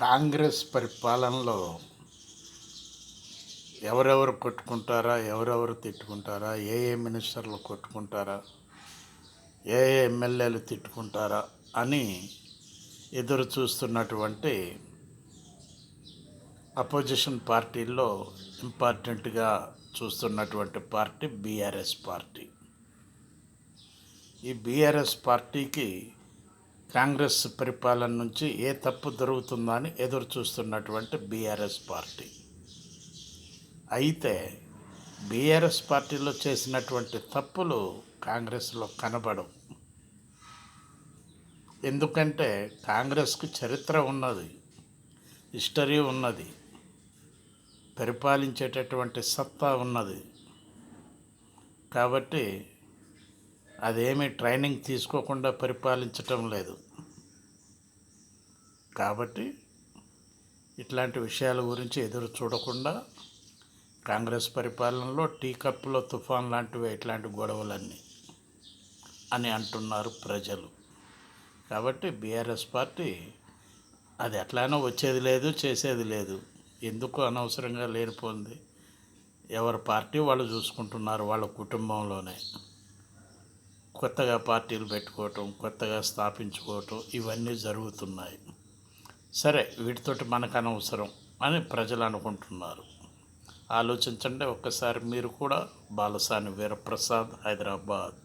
కాంగ్రెస్ పరిపాలనలో ఎవరెవరు కొట్టుకుంటారా, ఎవరెవరు తిట్టుకుంటారా, ఏ మినిస్టర్లు కొట్టుకుంటారా, ఏ ఎమ్మెల్యేలు తిట్టుకుంటారా అని ఎదురు చూస్తున్నటువంటి అపోజిషన్ పార్టీల్లో ఇంపార్టెంట్గా చూస్తున్నటువంటి పార్టీ బీఆర్ఎస్ పార్టీ. ఈ బీఆర్ఎస్ పార్టీకి కాంగ్రెస్ పరిపాలన నుంచి ఏ తప్పు జరుగుతుందని ఎదురు చూస్తున్నటువంటి బీఆర్ఎస్ పార్టీ. అయితే బీఆర్ఎస్ పార్టీలో చేసినటువంటి తప్పులు కాంగ్రెస్లో కనబడవు. ఎందుకంటే కాంగ్రెస్కి చరిత్ర ఉన్నది, హిస్టరీ ఉన్నది, పరిపాలించేటటువంటి సత్తా ఉన్నది. కాబట్టి అదేమీ ట్రైనింగ్ తీసుకోకుండా పరిపాలించటం లేదు. కాబట్టి ఇట్లాంటి విషయాల గురించి ఎదురు చూడకుండా కాంగ్రెస్ పరిపాలనలో టీ కప్పులో తుఫాన్ లాంటివి ఇట్లాంటి గొడవలన్నీ అని అంటున్నారు ప్రజలు. కాబట్టి బీఆర్ఎస్ పార్టీ అది ఎట్లానో వచ్చేది లేదు, చేసేది లేదు. ఎందుకు అనవసరంగా లేనిపోయింది. ఎవరి పార్టీ వాళ్ళు చూసుకుంటున్నారు వాళ్ళ కుటుంబంలోనే. కొత్తగా పార్టీలు పెట్టుకోవటం, కొత్తగా స్థాపించుకోవటం ఇవన్నీ జరుగుతున్నాయి. సరే, వీటితోటి మనకు అనవసరం అని ప్రజలు అనుకుంటున్నారు. ఆలోచించండి ఒక్కసారి మీరు కూడా. బాలసాని వీరప్రసాద్, హైదరాబాద్.